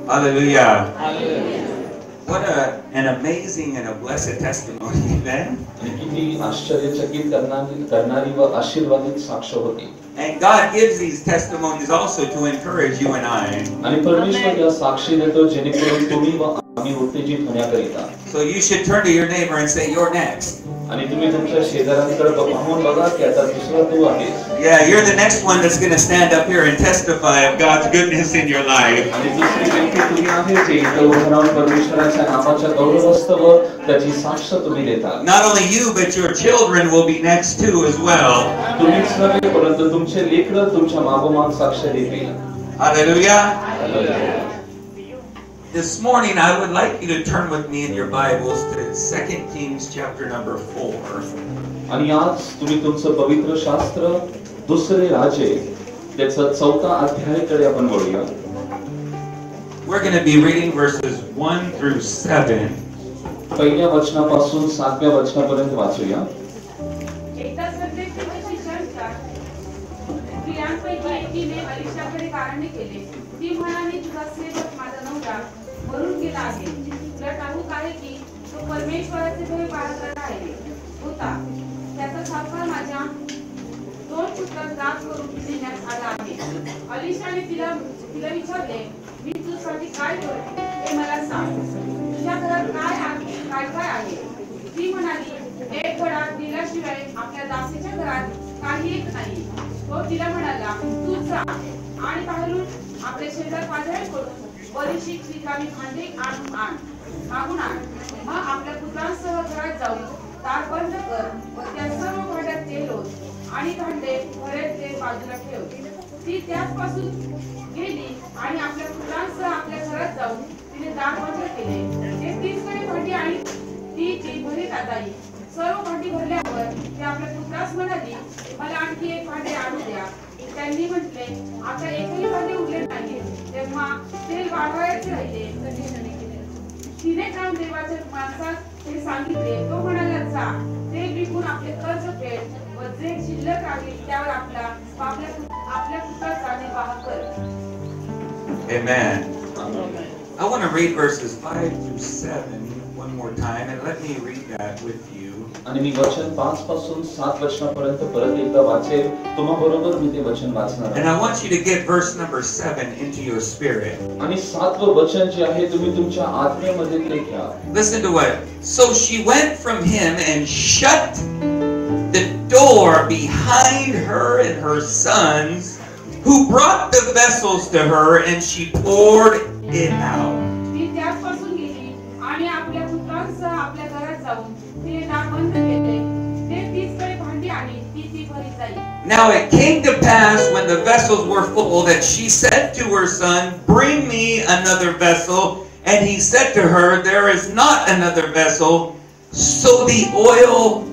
Hallelujah. Hallelujah. What an amazing and a blessed testimony, amen? किती आश्चर्यचकित करणारी व आशीर्वादित साक्ष होती. And God gives these testimonies also to encourage you and I. आणि परमेश्वर या साक्षी देतो जेणेकरून तुम्ही व आम्ही उत्तेजित होण्याकरिता. So you should turn to your neighbor and say, "You're next." आणि तुम्ही तुमच्या शेजाऱ्यांकडे पाहून बघा की आता दुसरा तू आहेस. Yeah, you're the next one that's going to stand up here and testify of God's goodness in your life. आणि दुसरी व्यक्ती तुम्ही आहे जे इथं उभं राहून परमेश्वराच्या नामाच्या गौरवास्तव त्याची साक्ष तुम्ही देता. Not only you, but your children will be next too as well. तुम्हीच नव्हे परंतु तुमचे लेकरं तुमच्या मागोमाग साक्ष देतील. Hallelujah. Hallelujah. This morning I would like you to turn with me in your Bibles to 2 Kings chapter number 4. आणि आज तुम्ही तुमचं पवित्र शास्त्र दुसरे राजे त्याचा 4था अध्यायाकडे आपण वळूया. We're going to be reading verses 1 through 7. पहिल्या वचनापासून 7व्या वचनापर्यंत वाचूया. एकदा सध्याची चर्चा स्त्रियांपैकी एकीने अलिशाकडे कारणे केले. ती म्हणाली, तुझा सेवक माझा नवरा मरून गेला आहे. तुला ठाऊक आहे की तो परमेश्वराचे भय बाळगत होता. त्याचा सापळा माझ्या 2 पुत्रात गाठ करून देण्यात आला आहे. अलिशाने तिला विचारले, मी तुझ्यासाठी काय करू हे मला सांग. तुझ्या घरात काय आहे? ती म्हणाली, एक घडा दिल्याशिवाय आपल्या दासीच्या घरात काही एक नाही. तो तिला म्हणाला, तू जा आणि बाहेरून आपले शेजार पाजाऱ्यांकडून बरीचशी रिकामी भांडी मागून आण. मग आपल्या पुत्रांसह घरात जाऊन दार बंद कर व त्या सर्व भांड्यात तेल ओत आणि भांडे भरेल ते बाजूला ठेव. ती त्याचपासून गेली आणि आपल्या पुत्रांसह आपल्या घरात जाऊन तिने दार बंद केले. ते 30 कडे भांडी आणि ती भरीत आली. सर्व भांडी भरल्यावर ती आपल्या पुत्रास म्हणाली, मला आणखी एक भांडे आणू द्या. त्यांनी म्हटले, आता एकही भांडे उरले नाही. तेव्हा तेल वाढवायचे राहिले. तिने जाऊन देवाच्या माणसास हे सांगितले. तो म्हणाला, जा ते विकून आपले कर्ज फेड व जे शिल्लक राहील त्यावर आपल्या पुत्राचा निर्वाह कर. Amen. I want to read verses 5 through 7 one more time, and let me read that with you. आणि मी वचन 5 पासून 7 वचनापर्यंत परत एकदा वाचेल. तुम्हा बरोबर मी ते वचन वाचणार आहे. And I want you to get verse number 7 into your spirit. आणि 7वं वचन जे आहे तुम्ही तुमच्या आत्म्यामध्ये ते घ्या. Listen to what. So she went from him and shut the door behind her and her sons, who brought the vessels to her, and she poured it out. ती त्याचपासून गेली आणि आपल्या पुत्रांसह आपल्या घरात जाऊन तिने दार बंद केले. ते 30 कडे भांडी आणि ती भरीत जाई. Now it came to pass when the vessels were full that she said to her son, bring me another vessel. And he said to her, there is not another vessel. So the oil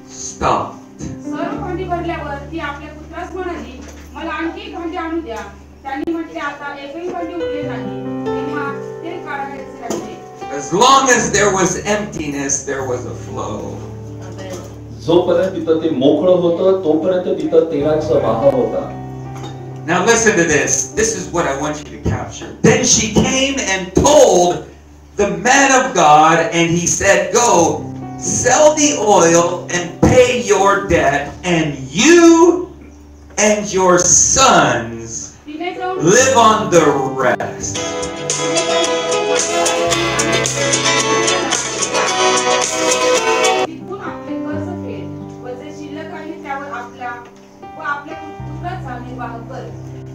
stopped. सर्व भांडी भरल्यावर ती आपल्या पुत्रास म्हणाली, मला आणखी एक भांडी आणू द्या. त्यांनी म्हटले, आता एकही भांडी उरले नाही. तेव्हा तेल काढायचे राहिले. As long as there was emptiness, there was a flow. जोपर्यंत तिथं ते मोकळं होतं तोपर्यंत तिथं तेलाचा वाह होता. Now listen to this. This is what I want you to capture. Then she came and told the man of God, and he said, go, sell the oil and pay your debt, and you and your sons live on the rest.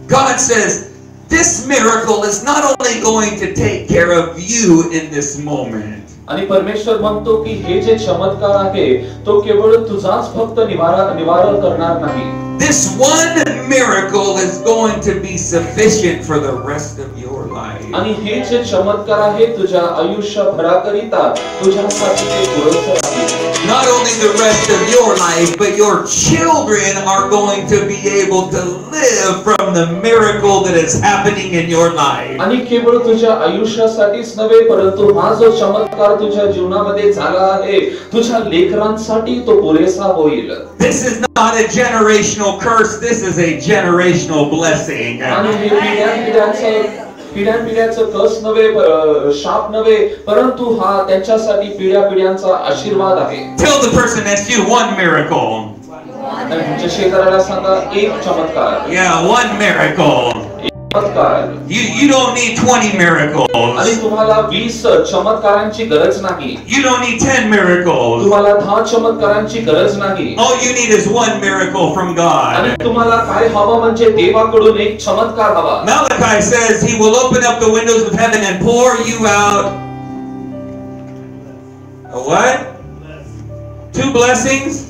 God says, this miracle is not only going to take care of you in this moment. आणि परमेश्वर म्हणतो की हे जे चमत्कार आहे तो केवळ तुझाच फक्त निवारण करणार नाही. This one miracle is going to be sufficient for the rest of your life. आणि हे जे चमत्कार आहे तुझ्या आयुष्यभराकरिता तुझ्यासाठी ते पुरेसे आहे. Not only the rest of your life, but your children are going to be able to live from the miracle that is happening in your life. आणि केवळ तुझ्या आयुष्यासाठीच नव्हे परंतु हा जो चमत्कार तुझ्या जीवनामध्ये झाला आहे तुझ्या लेकरांसाठी तो पुरेसा होईल. This is not a generational curse, this is a generational blessing. आणि हे पिढ्यापिढ्याचं कस नव्हे, शाप नव्हे, परंतु हा त्यांच्यासाठी पिढ्यापिढ्यांचा आशीर्वाद आहे. Tell the person next to you one miracle. आणि तुमच्या शेजाऱ्याला सांगा एक चमत्कार. Yeah, one miracle. चमत्कार. You don't need 20 miracles. आणि तुम्हाला 20 चमत्कारांची गरज नाही. You don't need 10 miracles. तुम्हाला 10 चमत्कारांची गरज नाही. All you need is one miracle from आणि God. तुम्हाला काय हवं म्हणजे देवाकडून एक चमत्कार हवा. Malachi says he will open up the windows of heaven and pour you out a what? 2 blessings?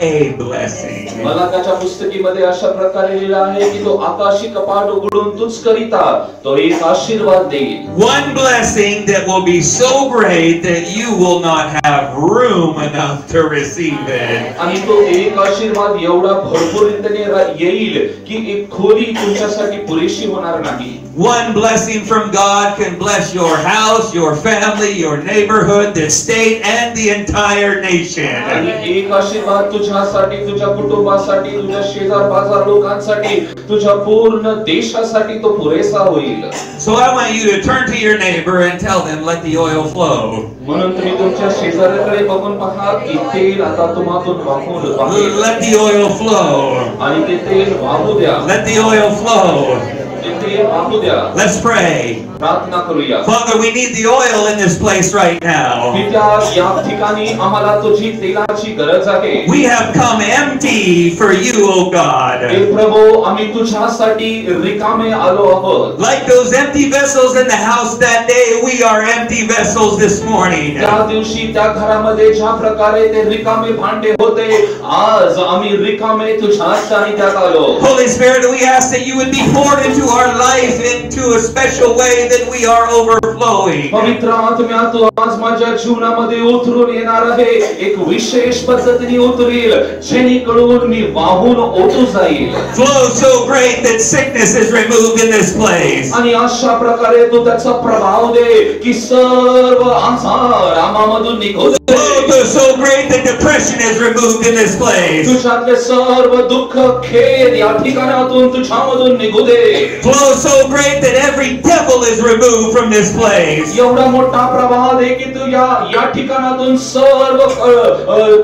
A blessing. मलाकाच्या पुस्तकीमध्ये अशा प्रकारे लिहिलं आहे की तो आकाशी कपाट उघडून तुझ करिता तो एक आशीर्वाद देईल. One blessing that will be so great that you will not have room enough to receive it. आणि तो एक आशीर्वाद एवढा भरपूर रीतीने येईल की एक खोली तुमच्यासाठी पुरेशी होणार नाही. One blessing from God can bless your house, your family, your neighborhood, the state, and the entire nation. आणि एक आशीर्वाद तुझ्यासाठी, तुझ्या कुटुंबासाठी, तुझ्या शेजार पाजार लोकांसाठी, तुझ्या पूर्ण देशासाठी तो पुरेसा होईल. So I want you to turn to your neighbor and tell them, let the oil flow. म्हणून तुम्ही तुमच्या शेजाऱ्याकडे बघून पहा की तेल आता तुम्हातून वाहून Let the oil flow. आणि ते तेल वाहू द्या. Let the oil flow. ते तेल वाहू द्या. Let's pray. प्रार्थना करूया. Father, we need the oil in this place right now. पित्या, या ठिकाणी आम्हाला तुझी तेलाची गरज आहे. We have come empty for you, O God. हे प्रभू, आम्ही तुझ्यासाठी रिकामे आलो आहोत. Like those empty vessels in the house that day, we are empty vessels this morning. त्या दिवशी त्या घरामध्ये ज्या प्रकारे ते रिकामे भांडे होते, आज आम्ही रिकामे तुझ्यासाठी त्यात आलो. Holy Spirit, we ask that you would be poured into our life into a special way that we are overflowing. पवित्र आत्मा तू आज माझ्या जीवनामध्ये उतरून येणार आहे. एक विशेष पद्धतीने उतरेल, जेणेकरून मी वाहून ओतू जाईल. Flow so great that sickness is removed in this place. आणि अशा प्रकारे तू त्याचा प्रभाव दे की सर्व आजार आम्हामधून निघू दे. Flow so great that depression is removed in this place. तुझ्यातले सर्व दुःख खेद या ठिकाणातून तुझ्यामधून निघू दे. Flow so great that every devil is removed from this place. एवढा मोठा प्रभाव दे की तू या ठिकाणातून सर्व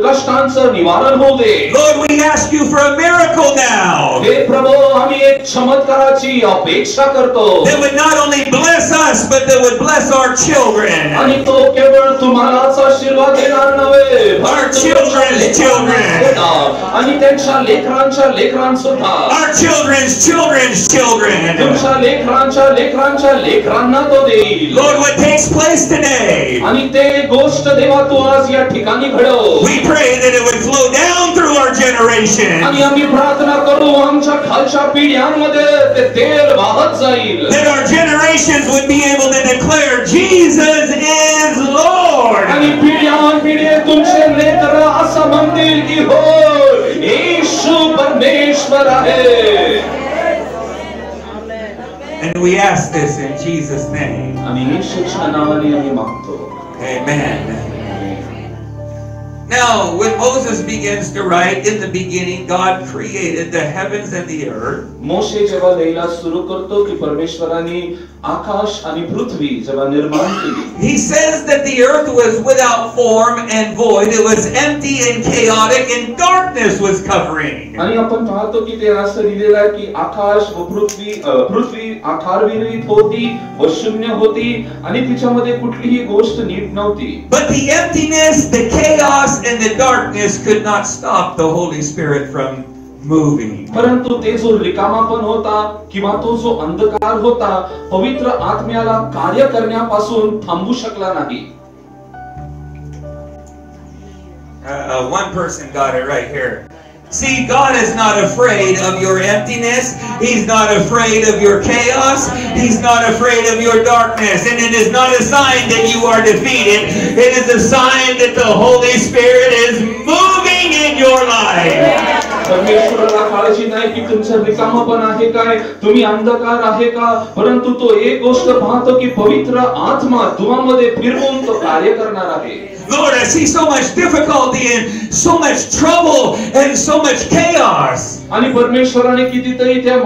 कष्टांचं निवारण होऊ दे. Lord, we ask you for a miracle now. हे प्रभू, आम्ही एक चमत्काराची अपेक्षा करतो. That would not only bless us, but that would bless our children. आणि तो केवळ तुम्हालाच आशीर्वाद देणार नव्हे, Our children's children. आणि त्यांच्या लेकरांच्या लेकरांसुद्धा. Our children's children's children. तुमच्या लेकरांच्या लेकरांच्या लेकरांना तो देईल. Lord, what takes place today, आणि ते गोष्ट देवा तू आज या ठिकाणी घडव. we pray that it would flow down through our generation. आणि आम्ही प्रार्थना करू आमच्या खालच्या पिढ्यांमध्ये ते तेल वाहत जाईल. That our generations would be able to declare Jesus is Lord. आणि पिढ्यानपिढे तुमचे लेकर असं म्हणतील की हो, येशू परमेश्वर आहे. And we ask this in Jesus' name. आणि येशूच्या नावाने आम्ही मागतो. Amen. Now, when Moses begins to write, in the beginning, God created the heavens and the earth. मोशे जेव्हा लिहायला सुरू करतो की परमेश्वराने आकाश आणि पृथ्वी जेव्हा निर्माण केली. He says that the earth was without form and void. It was empty and chaotic, and darkness was covering. आणि आपण पाहतो की ते असं लिहिलेलं आहे की आकाश व पृथ्वी आकारविरहित होती व शून्य होती आणि तिच्यामध्ये कुठलीही गोष्ट नीट नव्हती. But the emptiness, the chaos, and the darkness could not stop the Holy Spirit from moving. परंतु ते जो रिकामापण होता किंवा तो जो अंधकार होता, पवित्र आत्म्याला कार्य करण्यापासून थांबू शकला नाही. One person got it right here. See, God is not afraid of your emptiness. He's not afraid of your chaos. He's not afraid of your darkness. And it is not a sign that you are defeated. It is a sign that the Holy Spirit is moving in your life. परमेश्वराला काळजी नाही की तुमचं रिकामपण आहे काय, तुम्ही अंधकार आहे का, परंतु तो एक गोष्ट पाहतो की पवित्र आत्मा तुम्हामध्ये फिरवून तो कार्य करणार आहे. Lord, I see so much difficulty and so much trouble and so much chaos. आणि परमेश्वराने कितीतरी त्या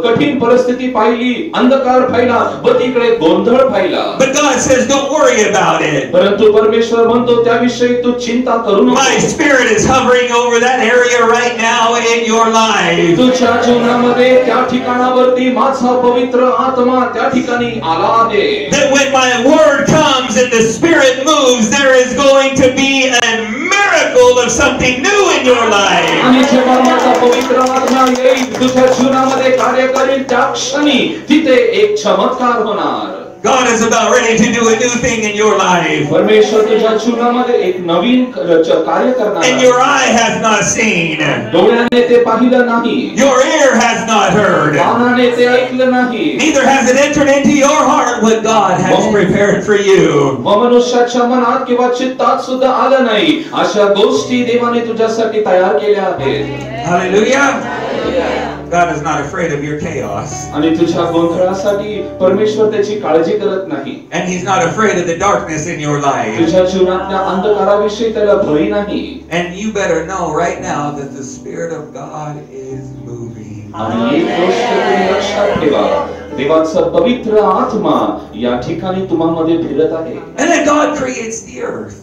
कठीण परिस्थिती पाहिली, अंधकार पाहिला व तिकडे गोंधळ पाहिला. But God says, don't worry about it. परंतु परमेश्वर म्हणतो त्याविषयी तू चिंता करू नको. My spirit is hovering over that area right now in your life. तुझ्या जीवनामध्ये त्या ठिकाणावरती माझा पवित्र आत्मा त्या ठिकाणी आला आहे. That when my word comes and the spirit moves, there is going to be a miracle of something new in your life. आणि जेव्हा माझा पवित्र आत्मा येईल तुझ्या जीवनामध्ये कार्य करेल त्या क्षणी तिथे एक चमत्कार होणार. God is about ready to do a new thing in your life. परमेश्वर तुझ्या जीवनामध्ये एक नवीन कार्य करणार And your eye has not seen. डोळ्याने ते पाहिलं नाही, Your ear has not heard. कानाने ते ऐकलं नाही, Neither has it entered into your heart what God has prepared for you. व मनुष्याच्या मनात किंवा चित्तात सुद्धा आलं नाही अशा गोष्टी देवाने तुझ्यासाठी तयार केल्या आहेत. Hallelujah. God is not afraid of your chaos. आणि तुझ्या गोंधळासाठी परमेश्वर त्याची काळजी करत नाही. And He's not afraid of the darkness in your life. तुझ्या जीवनातल्या अंधकाराविषयी त्याला भय नाही. And you better know right now that the Spirit of God is moving. आणि एक गोष्ट तुम्ही लक्षात ठेवा, देवाचा पवित्र आत्मा या ठिकाणी तुम्हामध्ये फिरत आहे. And then God creates the earth.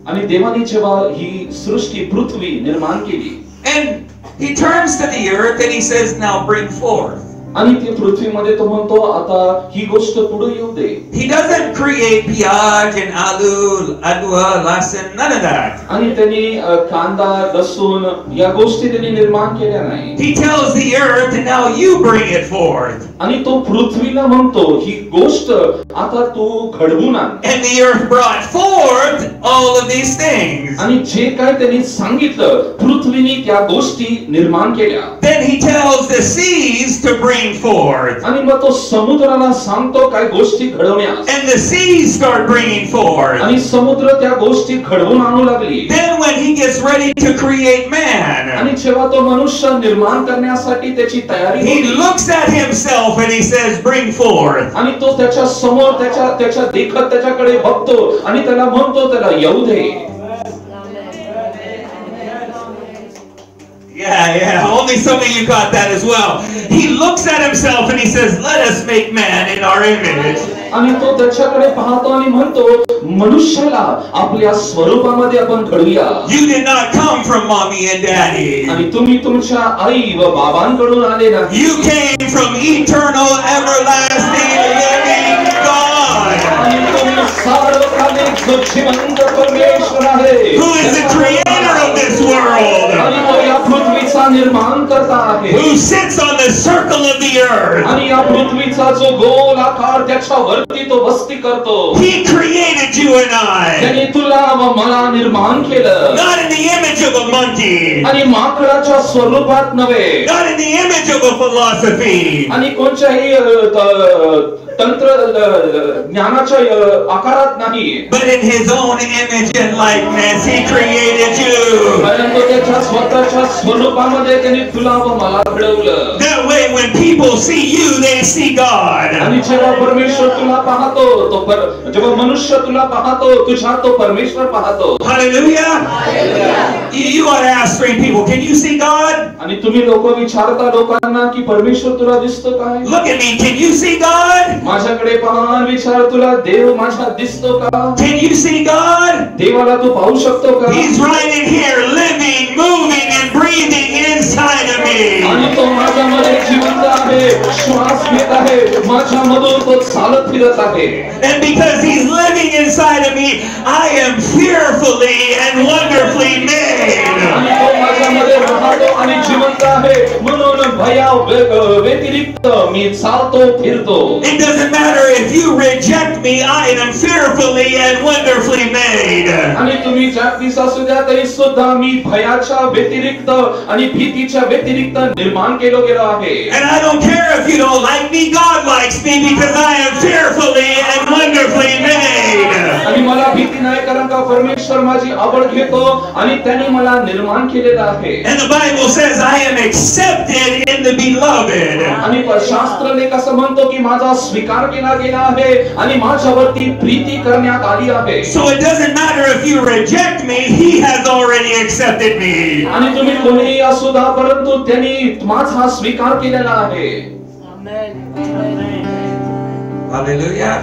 आणि देवाने जेव्हा ही सृष्टी पृथ्वी निर्माण केली And He turns to the earth and He says, now bring forth. आणि ते पृथ्वीमध्ये तो म्हणतो आता ही गोष्ट पुढे येऊ दे. He doesn't create piyaj and adua, lasan, none of that. आणि त्यांनी कांदा, लसूण या गोष्टी त्यांनी निर्माण केल्या नाही. He tells the earth, and now you bring it forth. आणि तो पृथ्वीला म्हणतो ही गोष्ट आता तू घडवून आण. And the earth brought forth all of these things. आणि जे काय त्यांनी सांगितलं पृथ्वीने त्या गोष्टी निर्माण केल्या. Then He tells the seas to bring forth. आणि मग तो समुद्राला सांगतो काय गोष्टी घडवण्यास. And the seas start bringing forth. आणि समुद्र त्या गोष्टी घडवून आणू लागली. Then when He gets ready to create man, आणि जेव्हा तो मनुष्य निर्माण करण्यासाठी त्याची तयारी He होती, looks at himself and He says, bring forth. आणि तो त्याच्या समोर त्याच्या देखत त्याच्याकडे बघतो आणि त्याला म्हणतो त्याला येऊ दे. Yeah, only some of you got that as well. He looks at himself and He says, let us make man in our image. आणि तो त्याच्याकडे पाहतो आणि म्हणतो मनुष्याला आपल्या स्वरूपामध्ये आपण घडूया. You did not come from mommy and daddy. आणि तुम्ही तुमच्या आई व बाबांकडून आले नाही. You came from eternal, everlasting, living God. आणि तुम्ही सार्वकालिक जो जिवंत परमेश्वर आहे, Who is the creator of this world? आणि तो या पृथ्वीचा निर्माण करता आहे. Who sits on the circle of the earth? आणि या पृथ्वीचा जो गोल आकार त्याच्यावरती तो वस्ती करतो. He created you and I. त्याने तुला व मला निर्माण केलं. Not in the image of a monkey. आणि माकडाच्या स्वरूपात नव्हे. Not in the image of a philosophy. आणि कोणत्याही तंत्र ज्ञानाच्या आकारात नाही. But in His own image and likeness, He created you. परंतु त्याच्या स्वतःच्या स्वरूपामध्ये त्याने तुला व मला घडवलं. That way, when people see you, they see God. आणि जेव्हा परमेश्वर तुला पाहतो जेव्हा मनुष्य तुला पाहतो तुझ्या तो परमेश्वर पाहतो. Hallelujah. You ought to ask strange people, can you see God? आणि तुम्ही लोक विचारता लोकांना की परमेश्वर तुला दिसतो काय? Look at me, can you see God? माझ्याकडे पाहा विचार तुला देव माझ्या दिसतो का? Can you see God? देवाला तू पाहू शकतो का? He's right in here, living, moving, and breathing inside of me. आणि तो माझ्यामध्ये जिवंत आहे, श्वास घेत आहे, माझ्यामधून तो चालत फिरत आहे. And because He's living inside of me, I am fearfully and wonderfully made. आणि तो माझ्यामध्ये राहतो आणि जिवंत आहे म्हणून भया व्यतिरिक्त मी चालतो फिरतो. It doesn't matter if you reject me, I am fearfully and wonderfully made. आणि तुम्ही जागतिक असू द्या तरी सुद्धा मी भयाच्या व्यतिरिक्त आणि भीतीच्या व्यतिरिक्त निर्माण केलो गेलो आहे. And I don't care if you don't like me, God likes me because I am fearfully and wonderfully made. made. आणि मला भीती नाही कारण का परमेश्वर माझी आवड घेतो आणि त्याने मला निर्माण केलेलं आहे. And the Bible says I am accepted in the beloved. आणि शास्त्र लेख असं म्हणतो की माझा स्वीकार केला गेला आहे आणि माझ्यावरती प्रीती करण्यात आली आहे. So it doesn't matter if you reject me, he has already accepted me. आणि तुम्ही कोणीही असू द्या परंतु त्यांनी माझा स्वीकार केलेला आहे. Hallelujah.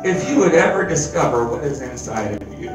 If you would ever discover what is inside of you,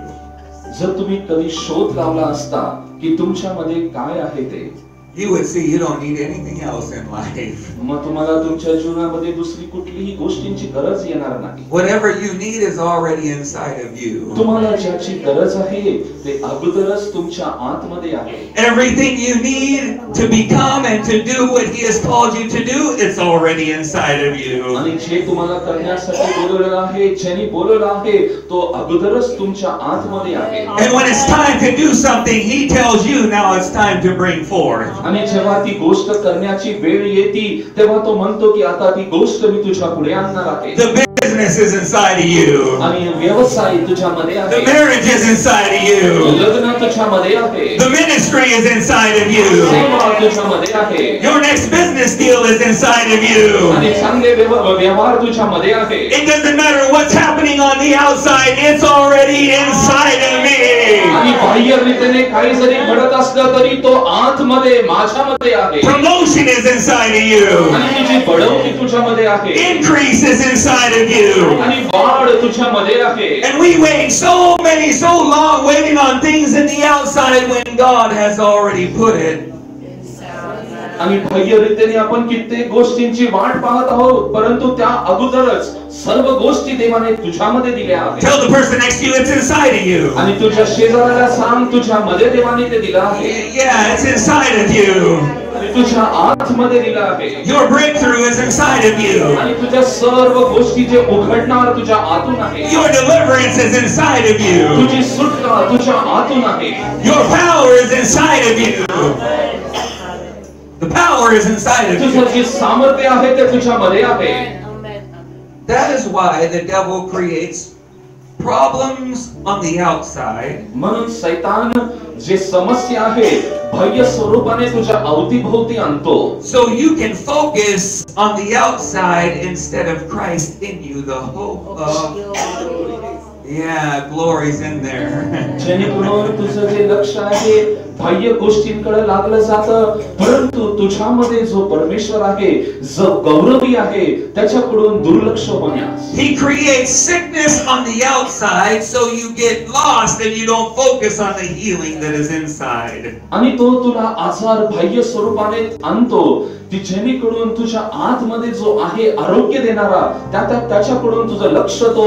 जर तुम्ही कधी शोध लावला असता की तुमच्यामध्ये काय आहे ते, you would see you don't need anything else in life. मग तुम्हाला तुमच्या जीवनामध्ये दुसरी कुठलीही गोष्टींची गरज येणार नाही. Whatever you need is already inside of you. तुम्हाला ज्याची गरज आहे ते अगोदरच तुमच्या आतमध्ये आहे. Everything you need to become and to do what he has called you to do, it's already inside of you. आणि जे तुम्हाला करण्यासाठी बोलवलेलं आहे, ज्यांनी बोलवलं आहे, तो अगोदरच तुमच्या आतमध्ये आहे. And when it's time to do something, he tells you now it's time to bring forth. आणि जेव्हा ती गोष्ट करण्याची वेळ येते तेव्हा तो म्हणतो की आता ती गोष्ट मी तुझ्या पुढे आणणार आहे. The business is inside of you. आणि व्यवसाय तुझ्यामध्ये The आहे. marriage is inside of you. लग्न तुझ्यामध्ये आहे. The ministry is inside of you. सेवा तुझ्यामध्ये आहे. Your next business deal is inside of you. आणि चांगले व्यवहार तुझ्यामध्ये आहे. It doesn't matter what's happening on the outside, it's already inside of me. आणि बाह्य रीतीने काही जरी घडत असलं तरी तो आतमध्ये माझ्यामध्ये आहे. Promotion is inside of you. आणि तुझी बढवती तुझ्यामध्ये आहे. Increase is inside of you. आणि वाढ तुझ्यामध्ये आहे. And we wait so long waiting on things in the outside when God has already put it. आणि बाह्य रीतीने आपण कित्येक गोष्टींची वाट पाहत आहोत परंतु त्या अगोदरच सर्व गोष्टी देवाने तुझ्यामध्ये दिल्या आहेत. Tell the person next to you it's inside of you. आणि तुझ्या शेजाऱ्याला सांग तुझ्यामध्ये देवाने ते दिलं आहे. Yeah, it's inside of you. आणि तुझ्या आतमध्ये दिलं आहे. Your breakthrough is inside of you. आणि तुझ्या सर्व गोष्टी जे उघडणार तुझ्या आतून आहे. Your deliverance is inside of you. तुझी सुटका तुझ्या आतून आहे. Your power is inside of you. The power is inside of you. तुझं जे सामर्थ्य आहे ते तुझ्यामध्ये आहे. That is why the devil creates problems on the outside. म्हणून शैतान जे समस्या आहे बाह्य स्वरूपाने तुझ्या अवतीभोवती आणतो. So you can focus on the outside instead of Christ in you, the hope of glory's in there. जेणेकरून तुझं जे लक्ष आहे बाह्य गोष्टींकडे लागलं जातं परंतु तुझ्यामध्ये जो परमेश्वर आहे जो गौरवी आहे त्याच्याकडून दुर्लक्ष होण्यास. He creates sickness on the outside so you get lost and you don't focus on the healing that is inside. आणि तो तुला आजार बाह्य स्वरूपाने आणतो ती जेणेकरून तुझ्या आतमध्ये जो आहे आरोग्य देणारा त्याच्याकडून तुझं लक्ष तो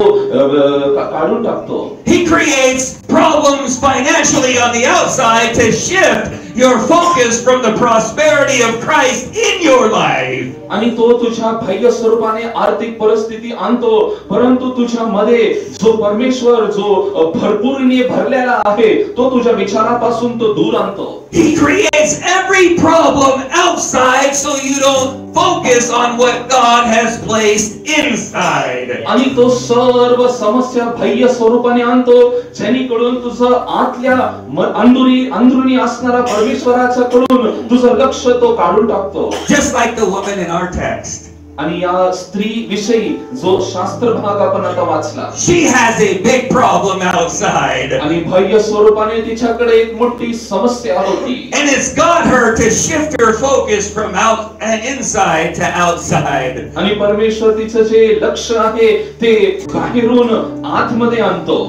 काढून टाकतो. He creates problems financially on the outside to shift your focus from the prosperity of Christ in your life. आणि तो तुझ्या बाह्य स्वरूपाने आर्थिक परिस्थिती आणतो परंतु तुझ्यामध्ये जो परमेश्वर जो भरपूरने भरलेला आहे तो तुझ्या विचारापासून तो दूर आणतो. He creates every problem outside so you don't focus on what God has placed inside. आणि तो सर्व समस्या बाह्य स्वरूपाने आणतो जेणेकरून तुझं आतल्या अंदरुनी असणारा परमेश्वराच्या कडून तुझं लक्ष तो काढून टाकतो. Just like the woman in our text. आणि या स्त्री विषयी जो शास्त्र भाग आपण आता वाचला. She has a big problem outside. आणि बाह्य स्वरूपाने तिच्याकडे एक मोठी समस्या होती. And it's got her to shift her focus from out and inside to outside. आणि परमेश्वर तिचं जे लक्ष आहे ते बाहेरून आतमध्ये आणतो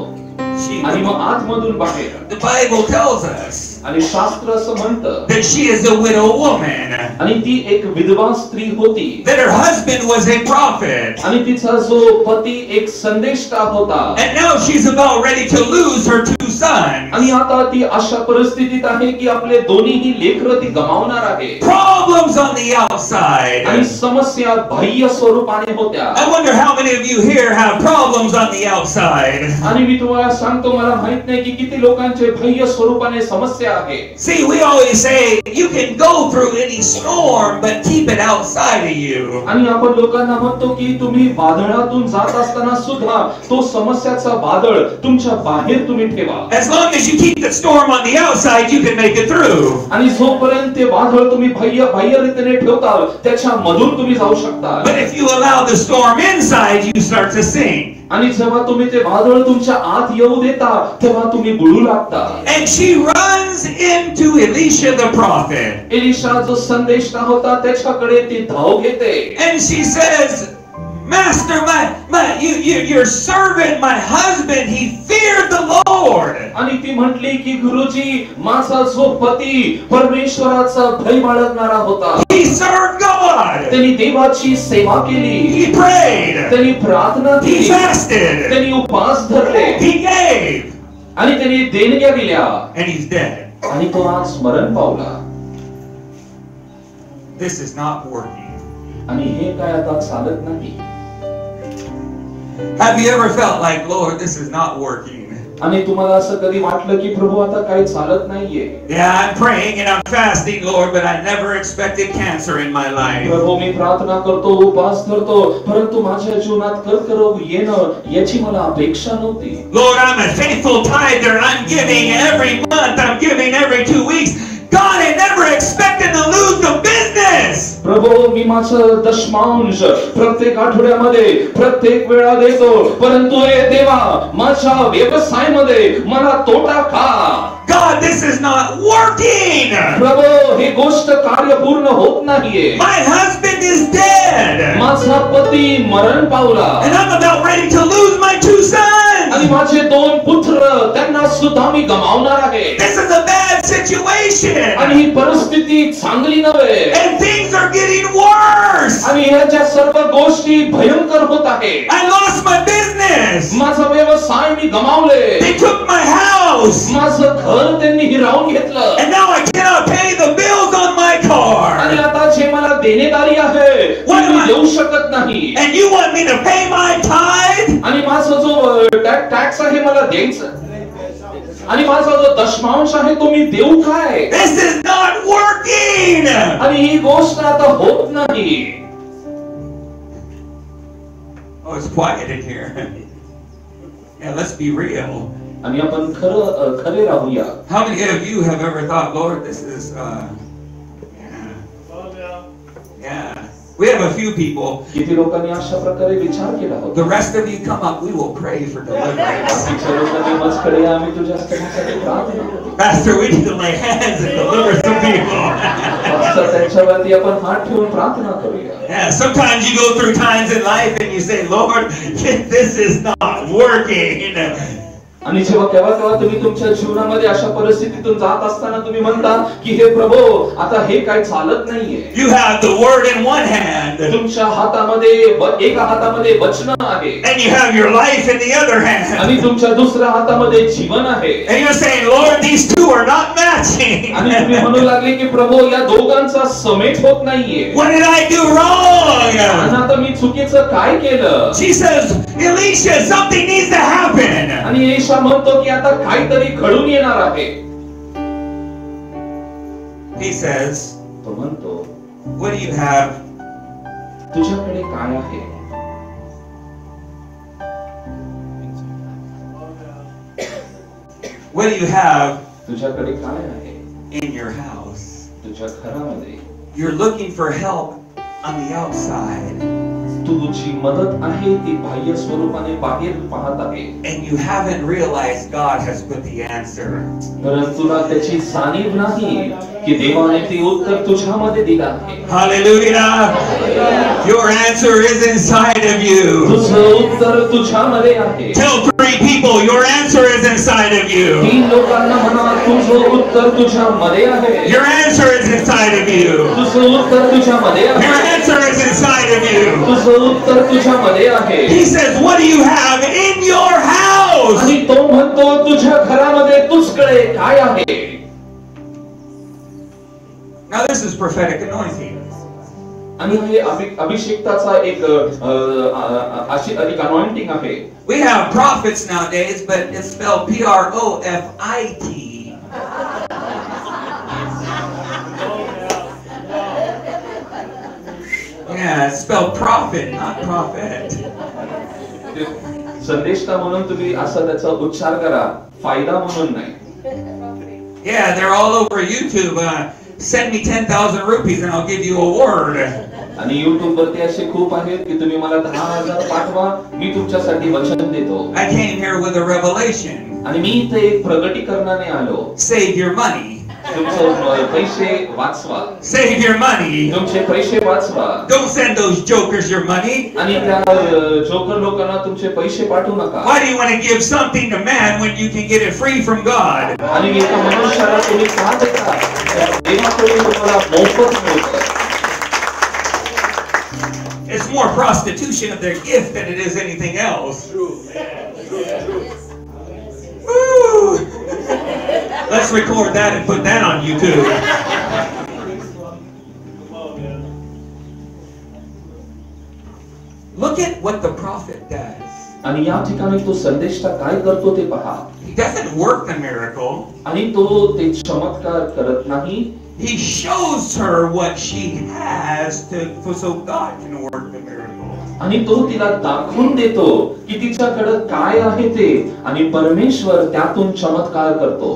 आणि मग आतमधून बाहेर. The Bible tells us आणि शास्त्र असं म्हणतं that she is a widow woman. आणि ती एक विधवा स्त्री होती. That her husband was a prophet. आणि तिचा जो पती एक संदेष्टा होता. And now she's about ready to lose her two sons. आणि आता ती अशा परिस्थितीत आहे की आपले दोन्हीही लेकरं ती गमावणार आहे. Problems on the outside. आणि समस्या बाह्य स्वरूपाने होत्या. I wonder how many of you here have problems on the outside. आणि मी तुम्हाला सांगतो, मला माहित नाही की किती लोकांचे बाह्य स्वरूपाने समस्या आहे. See, we always say you can go through any storm, but keep it outside of you. आणि आपण लोकांना म्हणतो की तुम्ही वादळातून जात असताना सुद्धा तो समस्याचा वादळ तुमच्या बाहेर तुम्ही ठेवा. As long as you keep the storm on the outside, you can make it through. आणि जोपर्यंत ते वादळ तुम्ही बाह्य रीतीने ठेवताल त्याच्या मधून तुम्ही जाऊ शकता. But if you allow the storm inside, you start to sink. आणि जेव्हा तुम्ही ते वादळ तुमच्या आत येऊ देता तेव्हा तुम्ही बुडू लागता. And she runs into Elisha the prophet. Elisha जो संदेशता होता त्याच्याकडे ती धाव घेते. And she says, Master, your servant, my husband, he feared the Lord. आणि ती म्हटली की गुरुजी, माझा जो पती परमेश्वराचा भय बाळगणारा होता. He served God. त्यांनी देवाची सेवा केली. He prayed. त्यांनी प्रार्थना He केली. fasted. त्यांनी उपवास धरले. He gave. आणि त्यांनी देणग्या दिल्या. And he's dead. आणि तो आज मरण पावला. This is not working. आणि हे काय आता चालत नाही. Have you ever felt like, Lord, this is not working? आणि तुम्हाला असं कधी वाटलं की प्रभू आता काही चालत नाहीये? Yeah, I'm praying and I'm fasting, Lord, but I never expected cancer in my life. प्रभू मी प्रार्थना करतो, उपवास करतो, परंतु माझ्या जीवनात कर्करोग येणं याची मला अपेक्षा नव्हती. Lord, I'm a faithful tither. I'm giving every month. I'm giving every 2 weeks. God, I never expected to lose the business. प्रभू मी माझं दशमांश प्रत्येक आठवड्यामध्ये प्रत्येक वेळा देतो, परंतु हे देवा माझ्या व्यवसायामध्ये मला तोटा का? God, this is not working. प्रभू ही गोष्ट कार्य पूर्ण होत नाहीये. My husband is dead. माझा पती मरण पावला. And I'm about ready to lose my 2 sons. आणि माझे 2 पुत्र त्यांना सुद्धा मी गमावणार आहे. This is a bad situation. आणि ही परिस्थिती चांगली नव्हे. And things are getting worse. आणि ह्याच्या सर्व गोष्टी भयंकर होत आहेत. I lost my business. माझा व्यवसाय मी गमावले. They took my house. माझं घर त्यांनी हिरावून घेतलं. And now I cannot pay the bills on my car. आणि आता जे मला देणेदारी आहे ती मी देऊ शकत नाही. And you want me to pay my tithe? आणि माझा जो टॅक्स आहे मला द्यायचं. आणि माझा जो दशमांश आहे तो मी देऊ काय? This is not working. आणि ही गोष्ट आता होत नाही. Oh, it's quiet in here. Yeah, let's be real. आणि आपण खरे राहूया. How many of you have ever thought, Lord, this is yeah. We have a few people. किती लोकांनी अशा प्रकारे विचार केला होता. The rest of you come up, we will pray for deliverance. बाकीच्या लोकांनी मजकडे आम्ही तुझ्या स्तनासाठी प्रार्थना करू. Pastor, we need to lay hands and deliver some people. pastor त्यांच्यावरती आपण हात ठेवून प्रार्थना करूया. Yeah, sometimes you go through times in life and you say, Lord, this is not working. आणि जेव्हा केव्हा तुम्ही तुमच्या जीवनामध्ये अशा परिस्थितीतून जात असताना तुम्ही म्हणता की हे प्रभू आता हे काय चालत नाहीये. You have the word in one hand. तुमच्या हातामध्ये एका हातामध्ये वचन आहे. And you have your life in the other hand. आणि तुमच्या दुसऱ्या हातामध्ये जीवन आहे. And you're saying, Lord, these two are not matching. आणि तुम्ही म्हणू लागले की प्रभू या दोघांचा समेट होत नाहीये. What did I do wrong? आणि आता मी चुकीचं काय केलं? She says, Elisha, something needs to happen. आणि एलिशा म्हणतो की आता काहीतरी घडून येणार आहे. He says, तो म्हणतो, what do you have? तुझ्याकडे काय आहे? What do you have तुझ्याकडे काय आहे? in your house? तुझ्या घरामध्ये. You're looking for help on the outside. तुझी मदत आहे ती बाह्य स्वरूपाने बाहेर पाहत आहे. And you haven't realized God has put the answer. परंतु तुला त्याची जाणीव नाही की देवाने ते उत्तर तुझ्यामध्ये दिलं आहे. Hallelujah. Your answer is inside of you. तुझं उत्तर तुझ्यामध्ये आहे. Tell 3 people your answer is inside of you. 3 लोकांना म्हणा तुझं उत्तर तुझ्यामध्ये आहे. Your answer is inside of you. तुझं उत्तर तुझ्यामध्ये आहे. Your answer is inside of you. तुझं उत्तर तुझ्यामध्ये आहे. He says, what do you have in your house? आणि तो म्हणतो तुझ्या घरामध्ये तुमच्याकडे काय आहे? Now this is prophetic anointing. आणि हे अभिषेकताचा एक अशी एक अनॉइंटिंग आहे. We have prophets nowadays, but it's spelled Profit. Yeah, it's spelled prophet, not prophet. संदेशता म्हणून तुम्ही असा त्याचा उच्चार करा, फायदा म्हणून नाही. Yeah, they're all over YouTube. Send me 10,000 rupees and I'll give you a word. आणि YouTube वरती असे खूप आहेत की तुम्ही मला 10,000 पाठवा, मी तुमच्यासाठी वचन देतो. I came here with a revelation. आणि मी इथे एक प्रगटीकरणाने आलो. Save your money. तुमचे पैसे वाचवा. Save your money. तुमचे पैसे वाचवा. Don't send those jokers your money. आणि त्या जोकर लोकांना तुमचे पैसे पाठवू नका. Why do you want to give something to man when you can get it free from God? आणि एका मनुष्याला तुम्ही का देता? देवाकडून तुम्हाला मोफत मिळतं. It's more prostitution of their gift than it is anything else. Woo! Let's record that and put that on YouTube. Look at what the prophet does. आणि या ठिकाणी तो संदेशता काय करतो ते पहा. He doesn't work the miracle. आणि तो ते चमत्कार करत नाही. He shows her what she has so God can work the miracle. आणि तो तिला दाखवून देतो की तिच्याकडे काय आहे ते, आणि परमेश्वर त्यातून चमत्कार करतो.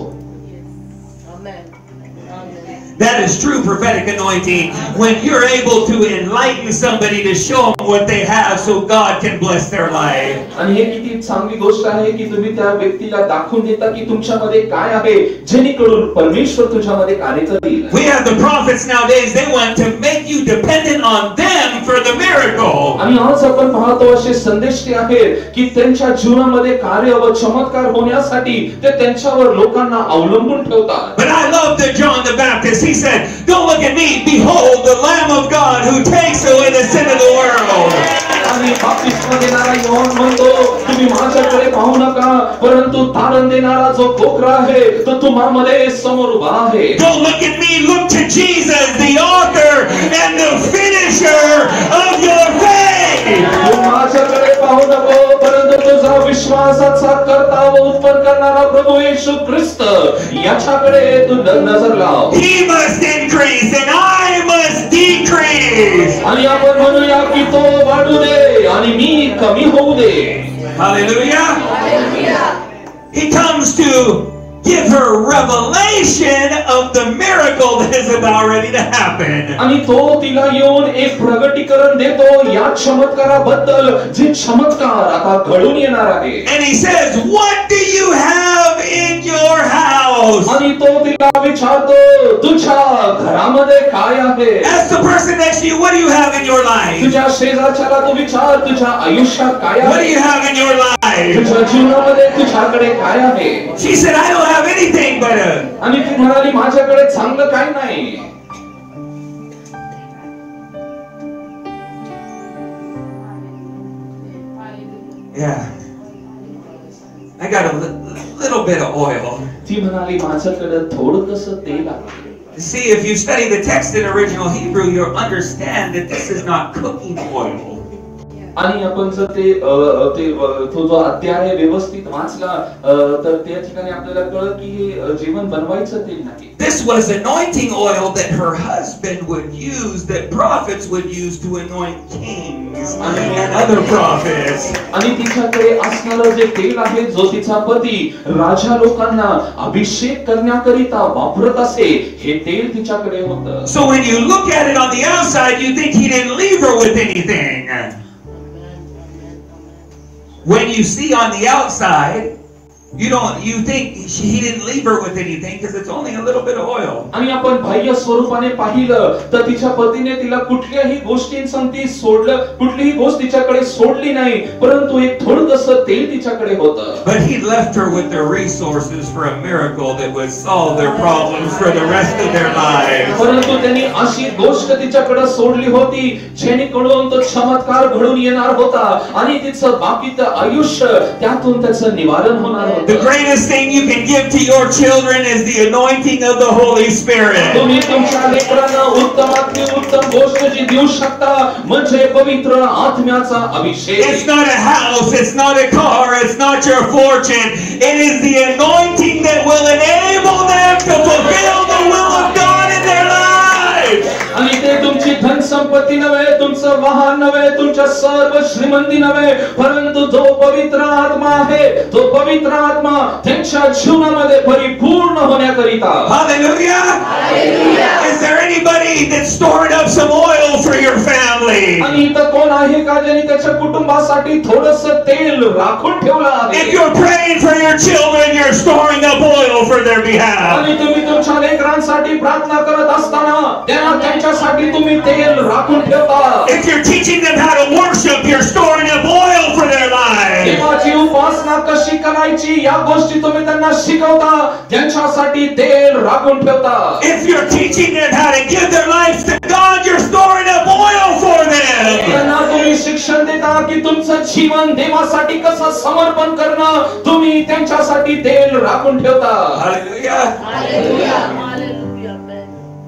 That is true prophetic anointing. When you're able to enlighten somebody to show them what they have so God can bless their life. आणि हे किती चांगली गोष्ट आहे की तुम्ही त्या व्यक्तीला दाखवून देता की तुमच्यामध्ये काय आहे, जेणेकरून परमेश्वर तुझ्यामध्ये कार्य करेल. We have the prophets nowadays. They want to make you dependent on them for the miracle. आणि आज आपण पाहतो असे संदेशते आहेत की त्यांच्या जीवनामध्ये कार्य व चमत्कार होण्यासाठी ते त्यांच्यावर लोकांना अवलंबून ठेवतात. But I love that John the Baptist, he said, "Don't look at me. Behold the Lamb of God who takes away the sin of the world." आणि बाप्तिस्मा देणारा योहान म्हणतो, तुम्ही माझ्याकडे पाहू नका, परंतु तारण देणारा जो कोकरा आहे तो तुम्हामध्ये समोर उभा आहे. Don't look at me. Look to Jesus, the author and the finisher of your faith. तू माझ्याकडे पाहू नको, परंतु तुझा विश्वासाचा कर्ता व उत्पन्न करणारा प्रभू येशू ख्रिस्त याच्याकडे तू नजर लाव. He must increase and I must decrease. आणि आपण म्हणूया की तो वाढू दे आणि मी कमी होऊ दे. Hallelujah. He comes to give her revelation of the miracle that is about ready to happen. आणि तो तिला येऊन एक प्रगटीकरण देतो या चमत्काराबद्दल, जे चमत्कार आता घडून येणार आहे. And he says, "What do you have in your house?" आणि तो तिला विचारतो, तुझ्या घरामध्ये काय आहे? Ask the person next to you, "What do you have in your life?" तुझ्या शेजारच्याला तू विचार, तुझ्या आयुष्यात काय What do आहे? you have in your life? तुझ्या जीवनामध्ये तुझ्याकडे काय आहे? She said, "I don't have anything but a..." आणि ती म्हणाली, माझ्याकडे चांगलं काय नाही. Yeah. I got a little bit of oil. ती म्हणाली, माझ्याकडे थोडंसं तेल आहे. See, if you study the text in original Hebrew, you'll understand that this is not cooking oil. आणि आपण जर ते तो जो अध्याय व्यवस्थित वाचला तर त्या ठिकाणी आपल्याला कळलं की हे जेवण बनवायचं तेल नाही. This was anointing oil that her husband would use, that prophets would use to anoint kings and other prophets. आणि तिच्याकडे असणारं जे तेल आहे जो तिचा पती राजा लोकांना अभिषेक करण्याकरिता वापरत असे, हे तेल तिच्याकडे होतं. So when you look at it on the outside, you think he didn't leave her with anything. When you see on the outside, you think he didn't leave her with anything because it's only a little bit of oil. आणि आपण बाह्य स्वरूपाने पाहिलं तर तिच्या पतीने तिला कुठल्याही गोष्टींसाठी सोडलं, कुठलीही गोष्ट तिच्याकडे सोडली नाही, परंतु एक थोडंसं तेल तिच्याकडे होतं. But he left her with the resources for a miracle that would solve their problems for the rest of their lives. परंतु त्यांनी अशी गोष्ट तिच्याकडे सोडली होती जेणेकरून तो चमत्कार घडून येणार होता आणि तिचं बाकीचं आयुष्य त्यातून त्याचं निवारण होणार होतं. The greatest thing you can give to your children is the anointing of the Holy Spirit. तुम्ही तुमच्या लेकरांना उत्तमातली उत्तम गोष्ट जी देऊ शकता म्हणजे पवित्र आत्म्याचा अभिषेक. It's not a house, it's not a car, it's not your fortune. It is the anointing that will enable them to fulfill the will of God in their lives. आणि ते तुमची धन संपत्ती नव्हे, तुमचं वाहन नव्हे, तुमच्या सर्व श्रीमंती नव्हे, परंतु जो पवित्र आत्मा आहे, तो पवित्र आत्मा त्यांच्या जीवनामध्ये परिपूर्ण होण्याकरिता. Hallelujah. Hallelujah. Is there anybody that's stored up some oil for your family? आणि इथं कोण आहे का ज्यांनी त्याच्या कुटुंबासाठी थोडंसं तेल राखून ठेवलं आहे? If you're praying for your children, you're storing up oil for their behalf. आणि तुम्ही तुमच्या लेकरांसाठी प्रार्थना करत असताना त्यांच्यासाठी तुम्ही तेल राखून ठेवता. If you're teaching them how to worship, you're storing up oil for their lives. देवाची उपासना कशी करायची या गोष्टी तुम्ही त्यांना शिकवता, त्यांच्यासाठी तेल राखून ठेवता. If you're teaching them how to give their lives to God, you're storing up oil for them. त्यांना तुम्ही शिक्षण देता की तुमचं जीवन देवासाठी कसं समर्पण करणं, तुम्ही त्यांच्यासाठी तेल राखून ठेवता. Hallelujah. Hallelujah.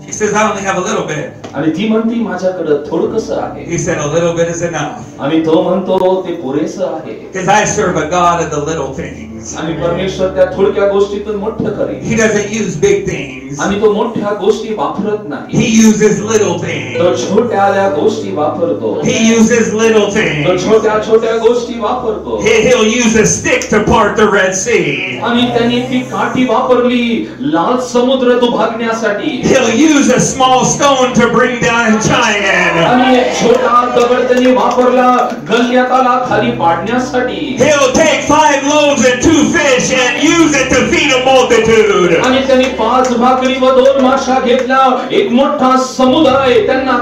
He says, I only have a little bit. आणि ती म्हणती माझ्याकडे थोडंसं आहे. He said, a little bit is enough. आणि तो म्हणतो ते पुरेसं आहे. Because I serve a God of the little things. आणि परमेश्वर त्या थोडक्या गोष्टीतून मोठं करेल. He doesn't use big things. आणि तो मोठ्या गोष्टी वापरत नाही. He uses little things. तो छोट्या गोष्टी वापरतो. He uses little तो things. छोट्या गोष्टी वापरतो. He'll use a stick to part the Red Sea. आणि त्यांनी ती काठी वापरली लाल समुद्र दुभागण्यासाठी. He'll use a small stone to bring down a giant. आणि एक छोटा दगड त्यांनी वापरला गल्ल्याताला खाली पाडण्यासाठी. He'll take 5 loaves and 2 fish and use it to feed a multitude. आणि त्यांनी 5 भाकरी व 2 माशा घेतला, एक मोठा समुदाय त्यांना